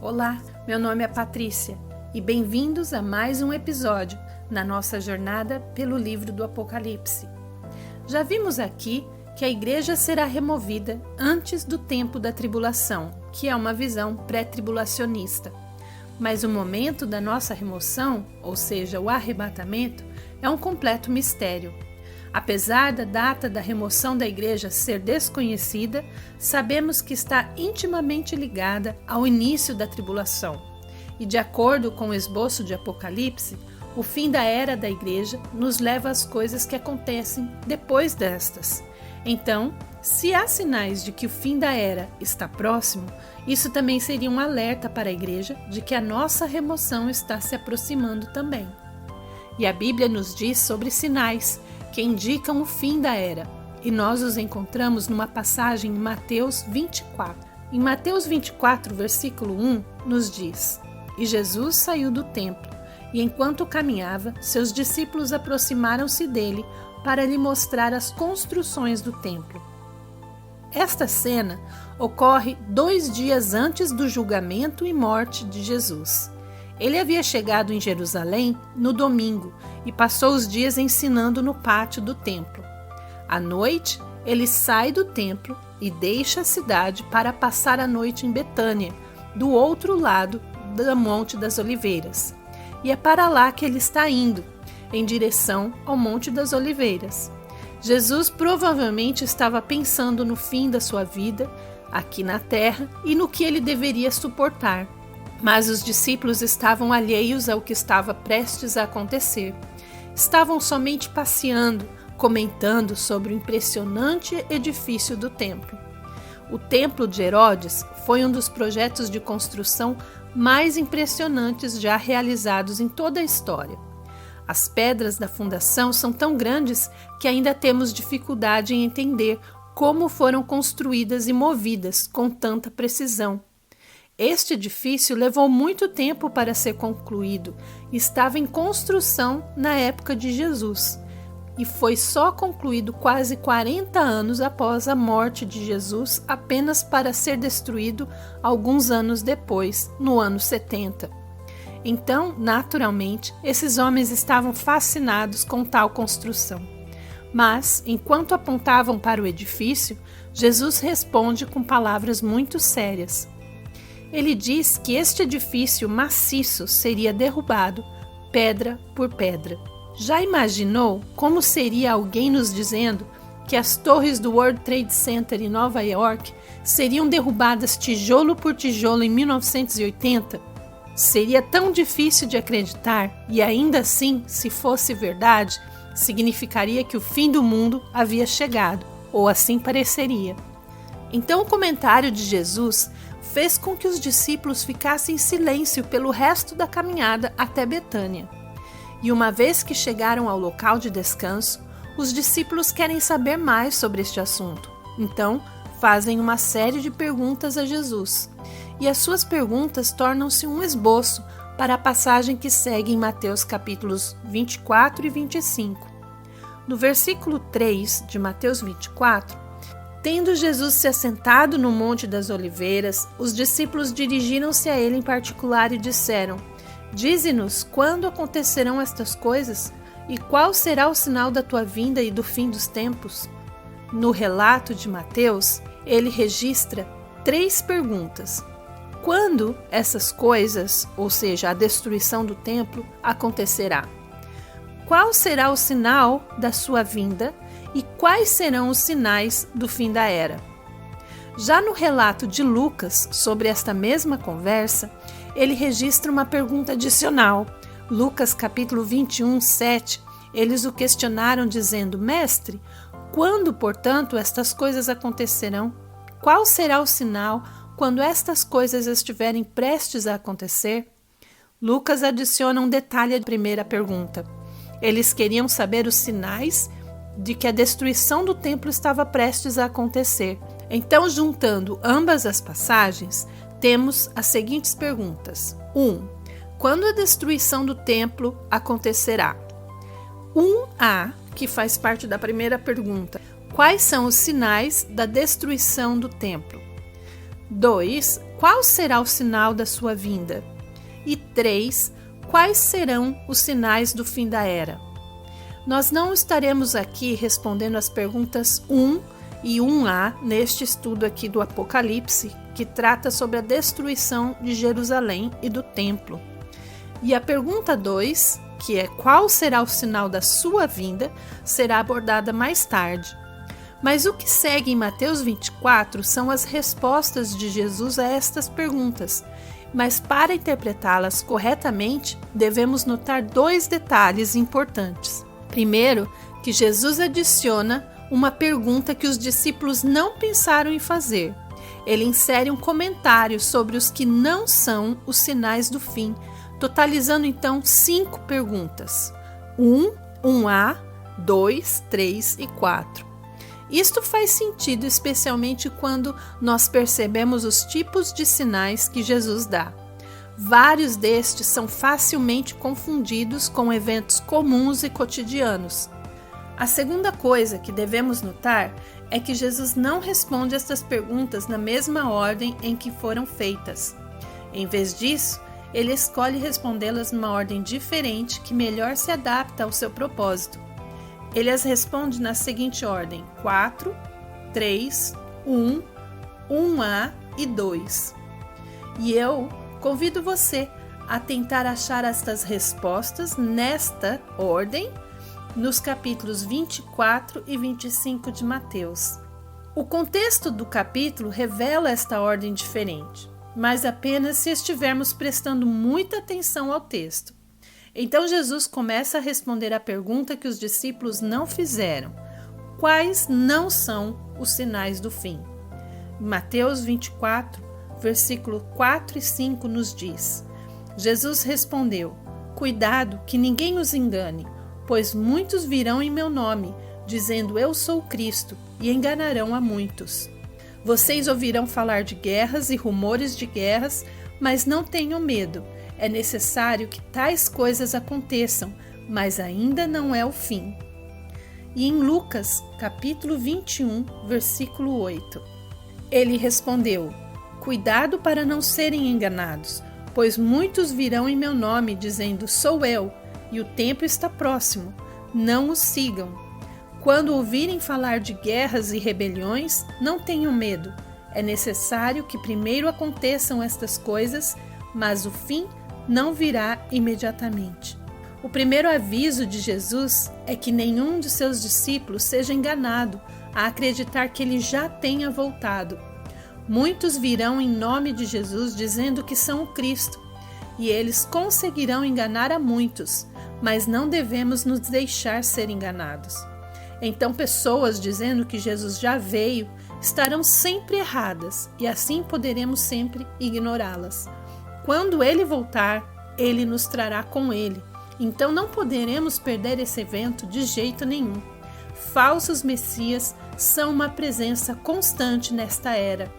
Olá, meu nome é Patrícia e bem-vindos a mais um episódio na nossa jornada pelo livro do Apocalipse. Já vimos aqui que a igreja será removida antes do tempo da tribulação, que é uma visão pré-tribulacionista. Mas o momento da nossa remoção, ou seja, o arrebatamento, é um completo mistério. Apesar da data da remoção da igreja ser desconhecida, sabemos que está intimamente ligada ao início da tribulação. E de acordo com o esboço de Apocalipse, o fim da era da igreja nos leva às coisas que acontecem depois destas. Então, se há sinais de que o fim da era está próximo, isso também seria um alerta para a igreja de que a nossa remoção está se aproximando também. E a Bíblia nos diz sobre sinais que indicam o fim da era, e nós os encontramos numa passagem em Mateus 24. Em Mateus 24, versículo 1, nos diz: E Jesus saiu do templo, e enquanto caminhava, seus discípulos aproximaram-se dele para lhe mostrar as construções do templo. Esta cena ocorre 2 dias antes do julgamento e morte de Jesus. Ele havia chegado em Jerusalém no domingo e passou os dias ensinando no pátio do templo. À noite, ele sai do templo e deixa a cidade para passar a noite em Betânia, do outro lado do Monte das Oliveiras. E é para lá que ele está indo, em direção ao Monte das Oliveiras. Jesus provavelmente estava pensando no fim da sua vida aqui na terra e no que ele deveria suportar. Mas os discípulos estavam alheios ao que estava prestes a acontecer. Estavam somente passeando, comentando sobre o impressionante edifício do templo. O templo de Herodes foi um dos projetos de construção mais impressionantes já realizados em toda a história. As pedras da fundação são tão grandes que ainda temos dificuldade em entender como foram construídas e movidas com tanta precisão. Este edifício levou muito tempo para ser concluído e estava em construção na época de Jesus, e foi só concluído quase 40 anos após a morte de Jesus, apenas para ser destruído alguns anos depois, no ano 70. Então, naturalmente, esses homens estavam fascinados com tal construção. Mas, enquanto apontavam para o edifício, Jesus responde com palavras muito sérias. Ele diz que este edifício maciço seria derrubado, pedra por pedra. Já imaginou como seria alguém nos dizendo que as torres do World Trade Center em Nova York seriam derrubadas tijolo por tijolo em 1980? Seria tão difícil de acreditar, e ainda assim, se fosse verdade, significaria que o fim do mundo havia chegado, ou assim pareceria. Então o comentário de Jesus fez com que os discípulos ficassem em silêncio pelo resto da caminhada até Betânia. E uma vez que chegaram ao local de descanso, os discípulos querem saber mais sobre este assunto. Então, fazem uma série de perguntas a Jesus. E as suas perguntas tornam-se um esboço para a passagem que segue em Mateus capítulos 24 e 25. No versículo 3 de Mateus 24, tendo Jesus se assentado no Monte das Oliveiras, os discípulos dirigiram-se a ele em particular e disseram: Dize-nos quando acontecerão estas coisas e qual será o sinal da tua vinda e do fim dos tempos? No relato de Mateus, ele registra 3 perguntas. Quando essas coisas, ou seja, a destruição do templo, acontecerá? Qual será o sinal da sua vinda? E quais serão os sinais do fim da era? Já no relato de Lucas sobre esta mesma conversa, ele registra uma pergunta adicional. Lucas capítulo 21, 7, eles o questionaram dizendo: Mestre, quando, portanto, estas coisas acontecerão? Qual será o sinal quando estas coisas estiverem prestes a acontecer? Lucas adiciona um detalhe à primeira pergunta. Eles queriam saber os sinais de que a destruição do templo estava prestes a acontecer. Então, juntando ambas as passagens, temos as seguintes perguntas. 1. Quando a destruição do templo acontecerá? 1a, que faz parte da primeira pergunta. Quais são os sinais da destruição do templo? 2. Qual será o sinal da sua vinda? E 3. Quais serão os sinais do fim da era? Nós não estaremos aqui respondendo as perguntas 1 e 1a neste estudo aqui do Apocalipse, que trata sobre a destruição de Jerusalém e do templo. E a pergunta 2, que é qual será o sinal da sua vinda, será abordada mais tarde. Mas o que segue em Mateus 24 são as respostas de Jesus a estas perguntas. Mas para interpretá-las corretamente, devemos notar 2 detalhes importantes. Primeiro, que Jesus adiciona uma pergunta que os discípulos não pensaram em fazer. Ele insere um comentário sobre os que não são os sinais do fim, totalizando então 5 perguntas: 1, 1a, 2, 3 e 4. Isto faz sentido especialmente quando nós percebemos os tipos de sinais que Jesus dá. Vários destes são facilmente confundidos com eventos comuns e cotidianos. A segunda coisa que devemos notar é que Jesus não responde estas perguntas na mesma ordem em que foram feitas. Em vez disso, ele escolhe respondê-las numa ordem diferente que melhor se adapta ao seu propósito. Ele as responde na seguinte ordem: 4, 3, 1, 1a e 2. E eu convido você a tentar achar estas respostas nesta ordem nos capítulos 24 e 25 de Mateus. O contexto do capítulo revela esta ordem diferente, mas apenas se estivermos prestando muita atenção ao texto. Então Jesus começa a responder à pergunta que os discípulos não fizeram: quais não são os sinais do fim? Mateus 24, versículo 4 e 5 nos diz: Jesus respondeu: cuidado que ninguém os engane, pois muitos virão em meu nome, dizendo eu sou o Cristo, e enganarão a muitos. Vocês ouvirão falar de guerras e rumores de guerras, mas não tenham medo. É necessário que tais coisas aconteçam, mas ainda não é o fim. E em Lucas, capítulo 21, versículo 8, ele respondeu: cuidado para não serem enganados, pois muitos virão em meu nome, dizendo sou eu, e o tempo está próximo. Não os sigam. Quando ouvirem falar de guerras e rebeliões, não tenham medo. É necessário que primeiro aconteçam estas coisas, mas o fim não virá imediatamente. O primeiro aviso de Jesus é que nenhum de seus discípulos seja enganado a acreditar que ele já tenha voltado. Muitos virão em nome de Jesus dizendo que são o Cristo, e eles conseguirão enganar a muitos, mas não devemos nos deixar ser enganados. Então, pessoas dizendo que Jesus já veio estarão sempre erradas e assim poderemos sempre ignorá-las. Quando ele voltar, ele nos trará com ele. Então não poderemos perder esse evento de jeito nenhum. Falsos messias são uma presença constante nesta era.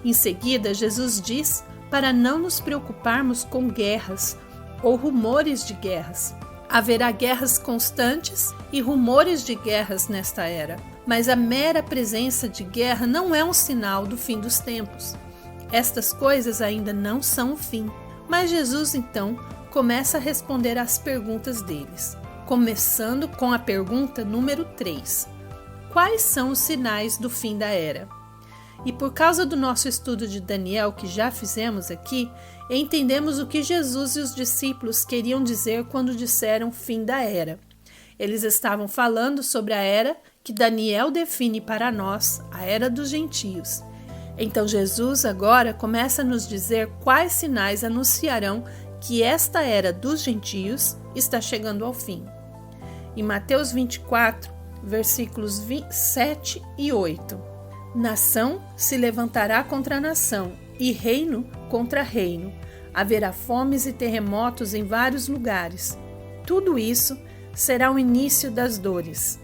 Em seguida, Jesus diz para não nos preocuparmos com guerras ou rumores de guerras. Haverá guerras constantes e rumores de guerras nesta era, mas a mera presença de guerra não é um sinal do fim dos tempos. Estas coisas ainda não são o fim, mas Jesus então começa a responder às perguntas deles, começando com a pergunta número 3. Quais são os sinais do fim da era? E por causa do nosso estudo de Daniel que já fizemos aqui, entendemos o que Jesus e os discípulos queriam dizer quando disseram fim da era. Eles estavam falando sobre a era que Daniel define para nós, a era dos gentios. Então Jesus agora começa a nos dizer quais sinais anunciarão que esta era dos gentios está chegando ao fim. Em Mateus 24, versículos 7 e 8. Nação se levantará contra nação e reino contra reino. Haverá fomes e terremotos em vários lugares. Tudo isso será o início das dores.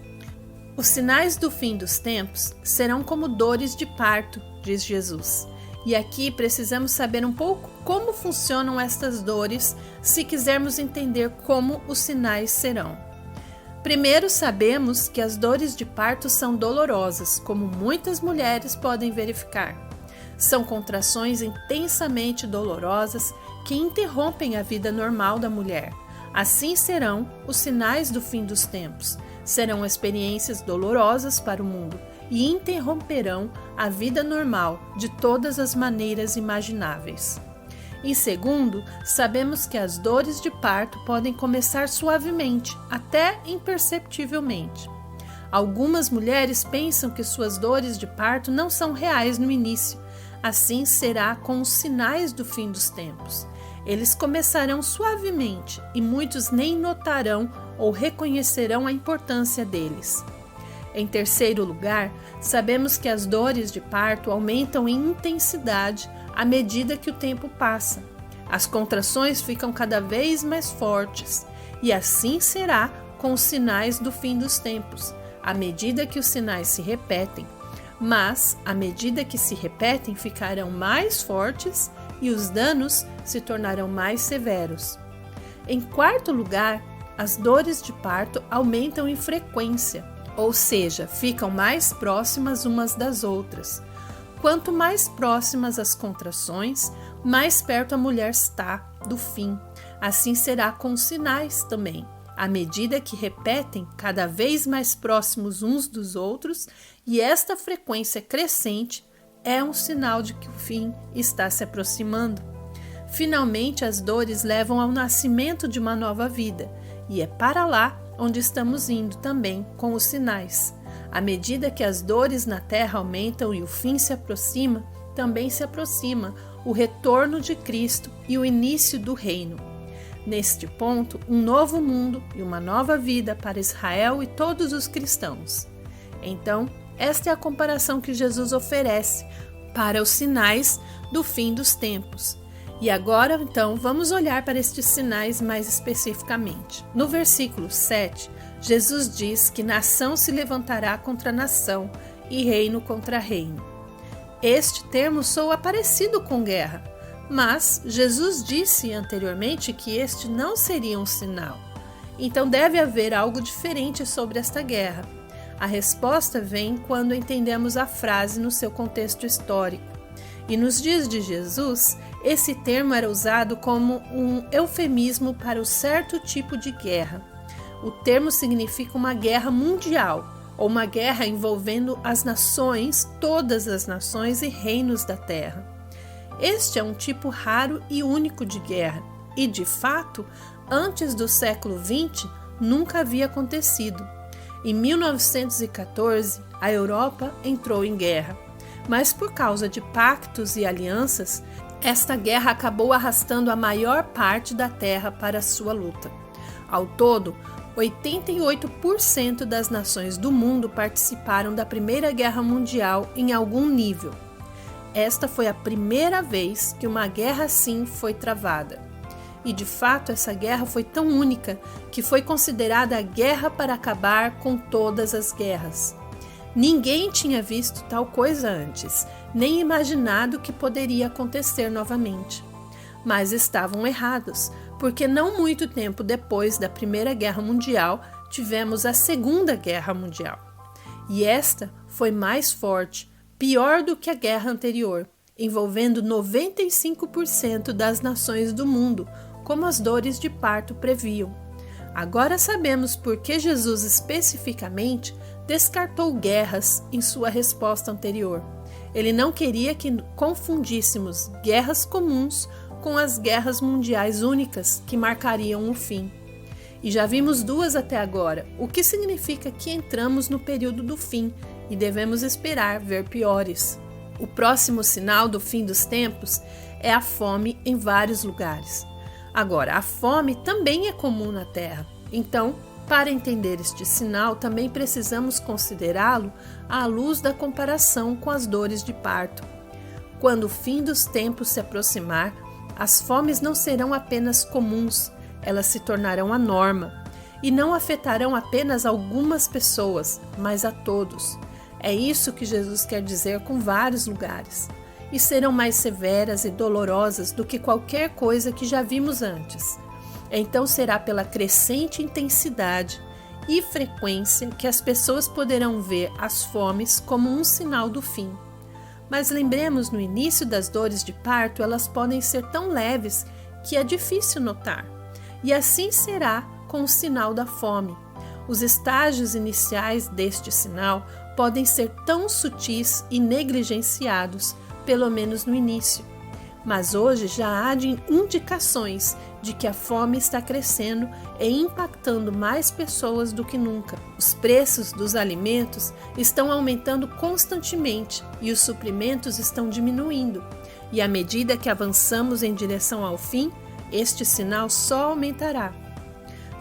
Os sinais do fim dos tempos serão como dores de parto, diz Jesus. E aqui precisamos saber um pouco como funcionam estas dores, se quisermos entender como os sinais serão. Primeiro, sabemos que as dores de parto são dolorosas, como muitas mulheres podem verificar. São contrações intensamente dolorosas que interrompem a vida normal da mulher. Assim serão os sinais do fim dos tempos. Serão experiências dolorosas para o mundo e interromperão a vida normal de todas as maneiras imagináveis. E segundo, sabemos que as dores de parto podem começar suavemente, até imperceptivelmente. Algumas mulheres pensam que suas dores de parto não são reais no início. Assim será com os sinais do fim dos tempos. Eles começarão suavemente e muitos nem notarão ou reconhecerão a importância deles. Em terceiro lugar, sabemos que as dores de parto aumentam em intensidade à medida que o tempo passa. As contrações ficam cada vez mais fortes e assim será com os sinais do fim dos tempos, à medida que os sinais se repetem. Mas, à medida que se repetem, ficarão mais fortes e os danos se tornarão mais severos. Em quarto lugar, as dores de parto aumentam em frequência, ou seja, ficam mais próximas umas das outras. Quanto mais próximas as contrações, mais perto a mulher está do fim. Assim será com os sinais também. À medida que repetem, cada vez mais próximos uns dos outros, e esta frequência crescente é um sinal de que o fim está se aproximando. Finalmente, as dores levam ao nascimento de uma nova vida, e é para lá onde estamos indo também com os sinais. À medida que as dores na terra aumentam e o fim se aproxima, também se aproxima o retorno de Cristo e o início do reino. Neste ponto, um novo mundo e uma nova vida para Israel e todos os cristãos. Então, esta é a comparação que Jesus oferece para os sinais do fim dos tempos. E agora, então, vamos olhar para estes sinais mais especificamente. No versículo 7, Jesus diz que nação se levantará contra nação e reino contra reino. Este termo soa parecido com guerra, mas Jesus disse anteriormente que este não seria um sinal. Então deve haver algo diferente sobre esta guerra. A resposta vem quando entendemos a frase no seu contexto histórico. E nos dias de Jesus, esse termo era usado como um eufemismo para um certo tipo de guerra. O termo significa uma guerra mundial, ou uma guerra envolvendo as nações, todas as nações e reinos da terra. Este é um tipo raro e único de guerra, e de fato, antes do século XX, nunca havia acontecido. Em 1914, a Europa entrou em guerra, mas por causa de pactos e alianças, esta guerra acabou arrastando a maior parte da terra para a sua luta. Ao todo, 88% das nações do mundo participaram da Primeira Guerra Mundial em algum nível. Esta foi a primeira vez que uma guerra assim foi travada. E de fato essa guerra foi tão única que foi considerada a guerra para acabar com todas as guerras. Ninguém tinha visto tal coisa antes, nem imaginado que poderia acontecer novamente. Mas estavam errados, porque não muito tempo depois da Primeira Guerra Mundial, tivemos a Segunda Guerra Mundial. E esta foi mais forte, pior do que a guerra anterior, envolvendo 95% das nações do mundo, como as dores de parto previam. Agora sabemos por que Jesus especificamente descartou guerras em sua resposta anterior. Ele não queria que confundíssemos guerras comuns com as guerras mundiais únicas que marcariam o fim. E já vimos duas até agora, o que significa que entramos no período do fim e devemos esperar ver piores. O próximo sinal do fim dos tempos é a fome em vários lugares. Agora, a fome também é comum na Terra. Então, para entender este sinal, também precisamos considerá-lo à luz da comparação com as dores de parto. Quando o fim dos tempos se aproximar, as fomes não serão apenas comuns, elas se tornarão a norma e não afetarão apenas algumas pessoas, mas a todos. É isso que Jesus quer dizer com vários lugares. E serão mais severas e dolorosas do que qualquer coisa que já vimos antes. Então será pela crescente intensidade e frequência que as pessoas poderão ver as fomes como um sinal do fim. Mas lembremos, no início das dores de parto, elas podem ser tão leves que é difícil notar. E assim será com o sinal da fome. Os estágios iniciais deste sinal podem ser tão sutis e negligenciados, pelo menos no início. Mas hoje já há indicações de que a fome está crescendo e impactando mais pessoas do que nunca. Os preços dos alimentos estão aumentando constantemente e os suprimentos estão diminuindo. E à medida que avançamos em direção ao fim, este sinal só aumentará.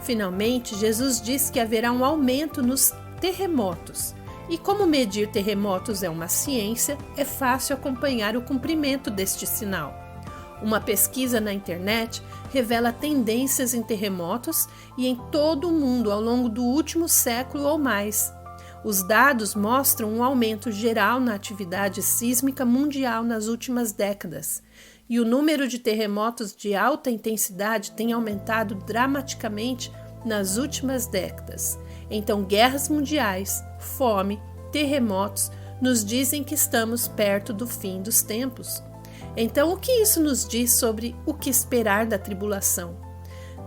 Finalmente, Jesus diz que haverá um aumento nos terremotos. E como medir terremotos é uma ciência, é fácil acompanhar o cumprimento deste sinal. Uma pesquisa na internet revela tendências em terremotos e em todo o mundo ao longo do último século ou mais. Os dados mostram um aumento geral na atividade sísmica mundial nas últimas décadas, e o número de terremotos de alta intensidade tem aumentado dramaticamente nas últimas décadas. Então, guerras mundiais, fome, terremotos nos dizem que estamos perto do fim dos tempos. Então, o que isso nos diz sobre o que esperar da tribulação?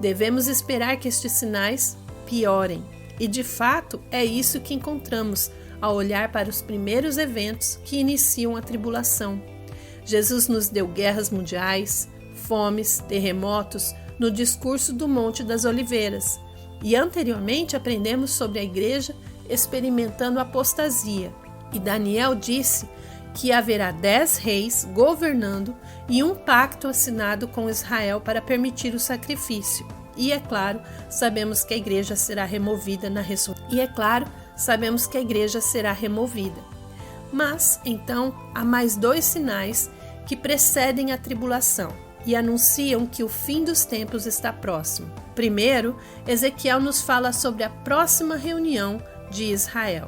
Devemos esperar que estes sinais piorem. E, de fato, é isso que encontramos ao olhar para os primeiros eventos que iniciam a tribulação. Jesus nos deu guerras mundiais, fomes, terremotos no discurso do Monte das Oliveiras. E anteriormente aprendemos sobre a igreja experimentando apostasia. E Daniel disse que haverá 10 reis governando e um pacto assinado com Israel para permitir o sacrifício. E é claro, sabemos que a igreja será removida na ressurreição. Mas, então, há mais 2 sinais que precedem a tribulação e anunciam que o fim dos tempos está próximo. Primeiro, Ezequiel nos fala sobre a próxima reunião de Israel.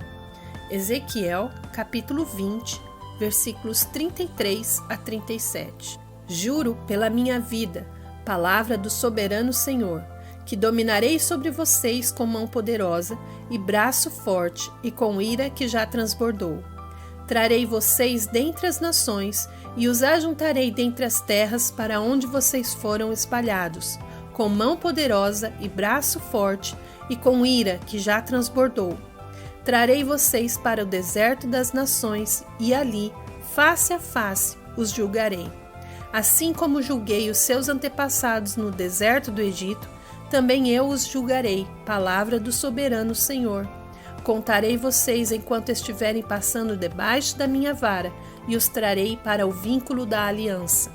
Ezequiel, capítulo 20, versículos 33 a 37. Juro pela minha vida, palavra do soberano Senhor, que dominarei sobre vocês com mão poderosa e braço forte e com ira que já transbordou. Trarei vocês dentre as nações e os ajuntarei dentre as terras para onde vocês foram espalhados, com mão poderosa e braço forte e com ira que já transbordou. Trarei vocês para o deserto das nações e ali, face a face, os julgarei. Assim como julguei os seus antepassados no deserto do Egito, também eu os julgarei, palavra do soberano Senhor. Contarei vocês enquanto estiverem passando debaixo da minha vara e os trarei para o vínculo da aliança.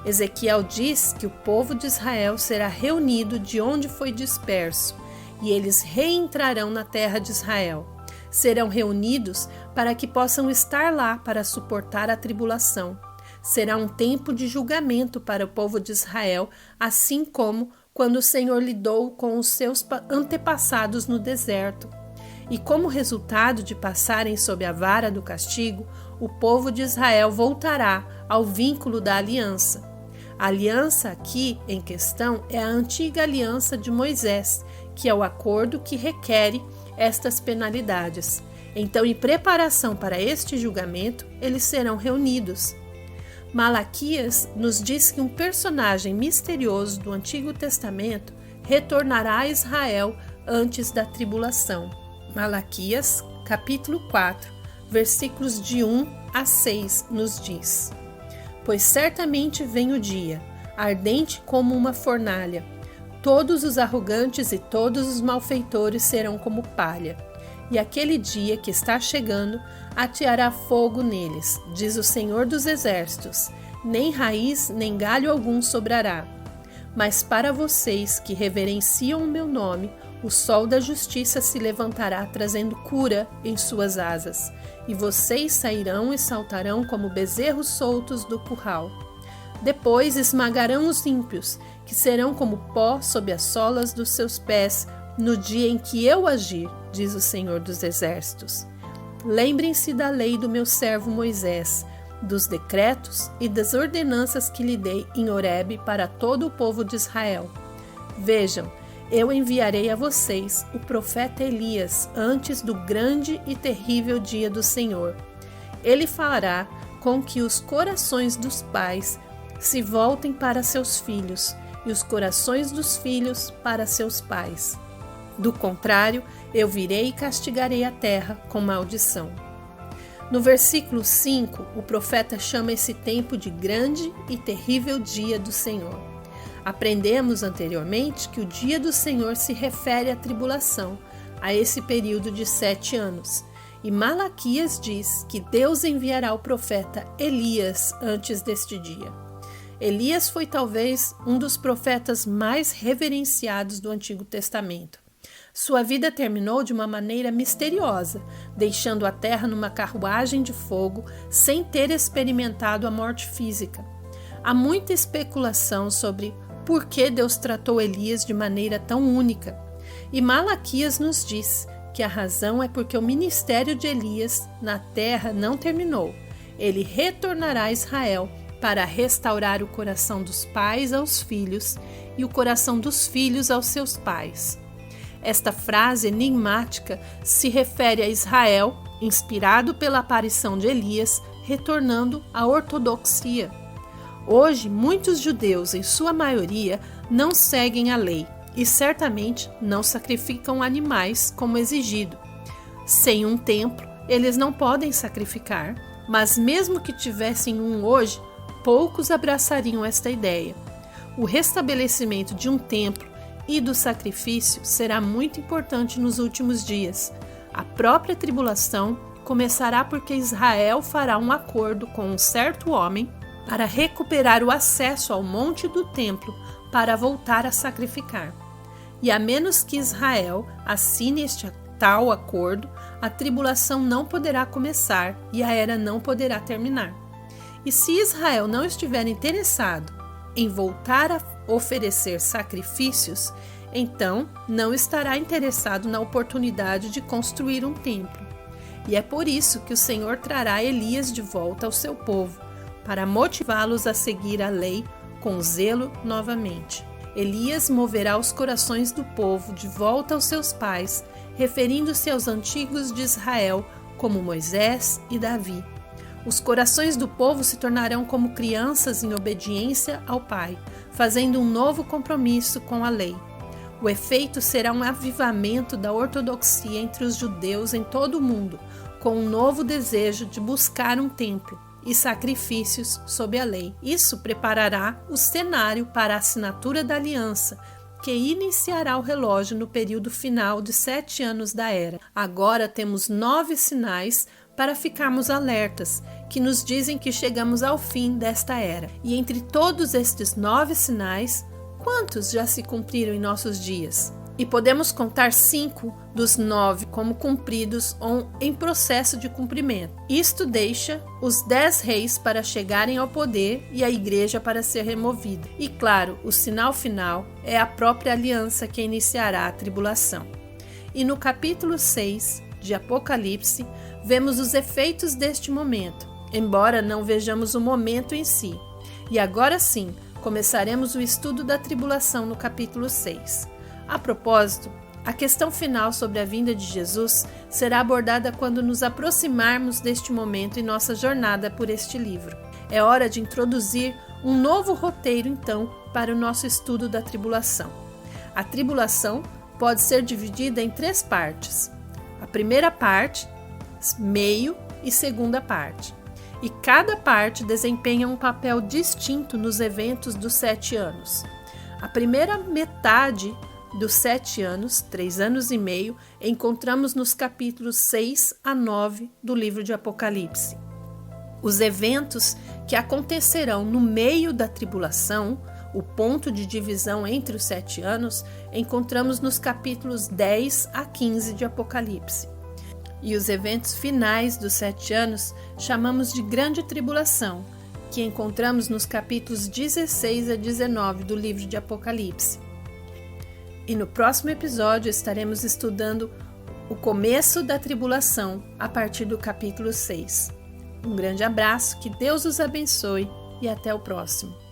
Ezequiel diz que o povo de Israel será reunido de onde foi disperso e eles reentrarão na terra de Israel. Serão reunidos para que possam estar lá para suportar a tribulação. Será um tempo de julgamento para o povo de Israel, assim como quando o Senhor lidou com os seus antepassados no deserto. E como resultado de passarem sob a vara do castigo, o povo de Israel voltará ao vínculo da aliança. A aliança aqui em questão é a antiga aliança de Moisés, que é o acordo que requer estas penalidades. Então, em preparação para este julgamento, eles serão reunidos. Malaquias nos diz que um personagem misterioso do Antigo Testamento retornará a Israel antes da tribulação. Malaquias, capítulo 4, versículos de 1 a 6, nos diz: Pois certamente vem o dia, ardente como uma fornalha. Todos os arrogantes e todos os malfeitores serão como palha. E aquele dia que está chegando ateará fogo neles, diz o Senhor dos Exércitos. Nem raiz nem galho algum sobrará. Mas para vocês que reverenciam o meu nome, o sol da justiça se levantará trazendo cura em suas asas, e vocês sairão e saltarão como bezerros soltos do curral. Depois esmagarão os ímpios, que serão como pó sob as solas dos seus pés, no dia em que eu agir, diz o Senhor dos Exércitos. Lembrem-se da lei do meu servo Moisés, dos decretos e das ordenanças que lhe dei em Horebe para todo o povo de Israel. Vejam, eu enviarei a vocês o profeta Elias antes do grande e terrível dia do Senhor. Ele falará com que os corações dos pais se voltem para seus filhos e os corações dos filhos para seus pais. Do contrário, eu virei e castigarei a terra com maldição. No versículo 5, o profeta chama esse tempo de grande e terrível dia do Senhor. Aprendemos anteriormente que o dia do Senhor se refere à tribulação, a esse período de 7 anos. E Malaquias diz que Deus enviará o profeta Elias antes deste dia. Elias foi talvez um dos profetas mais reverenciados do Antigo Testamento. Sua vida terminou de uma maneira misteriosa, deixando a terra numa carruagem de fogo sem ter experimentado a morte física. Há muita especulação sobre por que Deus tratou Elias de maneira tão única. E Malaquias nos diz que a razão é porque o ministério de Elias na terra não terminou. Ele retornará a Israel para restaurar o coração dos pais aos filhos e o coração dos filhos aos seus pais. Esta frase enigmática se refere a Israel, inspirado pela aparição de Elias, retornando à ortodoxia. Hoje, muitos judeus, em sua maioria, não seguem a lei e certamente não sacrificam animais como exigido. Sem um templo, eles não podem sacrificar, mas mesmo que tivessem um hoje, poucos abraçariam esta ideia. O restabelecimento de um templo e do sacrifício será muito importante nos últimos dias. A própria tribulação começará porque Israel fará um acordo com um certo homem para recuperar o acesso ao monte do templo para voltar a sacrificar. E a menos que Israel assine este tal acordo, a tribulação não poderá começar e a era não poderá terminar. E se Israel não estiver interessado em voltar a oferecer sacrifícios, então não estará interessado na oportunidade de construir um templo. E é por isso que o Senhor trará Elias de volta ao seu povo, para motivá-los a seguir a lei com zelo novamente. Elias moverá os corações do povo de volta aos seus pais, referindo-se aos antigos de Israel, como Moisés e Davi. Os corações do povo se tornarão como crianças em obediência ao Pai, fazendo um novo compromisso com a lei. O efeito será um avivamento da ortodoxia entre os judeus em todo o mundo, com um novo desejo de buscar um templo e sacrifícios sob a lei. Isso preparará o cenário para a assinatura da aliança, que iniciará o relógio no período final de 7 anos da era. Agora temos 9 sinais para ficarmos alertas, que nos dizem que chegamos ao fim desta era. E entre todos estes 9 sinais, quantos já se cumpriram em nossos dias? E podemos contar 5 dos 9 como cumpridos ou em processo de cumprimento. Isto deixa os 10 reis para chegarem ao poder e a igreja para ser removida. E claro, o sinal final é a própria aliança que iniciará a tribulação. E no capítulo 6 de Apocalipse, vemos os efeitos deste momento, embora não vejamos o momento em si. E agora sim, começaremos o estudo da tribulação no capítulo 6. A propósito, a questão final sobre a vinda de Jesus será abordada quando nos aproximarmos deste momento em nossa jornada por este livro. É hora de introduzir um novo roteiro, então, para o nosso estudo da tribulação. A tribulação pode ser dividida em 3 partes. A primeira parte, meio e segunda parte. E cada parte desempenha um papel distinto nos eventos dos 7 anos. A primeira metade dos 7 anos, 3 anos e meio, encontramos nos capítulos 6 a 9 do livro de Apocalipse. Os eventos que acontecerão no meio da tribulação, o ponto de divisão entre os 7 anos, encontramos nos capítulos 10 a 15 de Apocalipse. E os eventos finais dos 7 anos chamamos de Grande Tribulação, que encontramos nos capítulos 16 a 19 do livro de Apocalipse. E no próximo episódio estaremos estudando o começo da tribulação a partir do capítulo 6. Um grande abraço, que Deus os abençoe e até o próximo.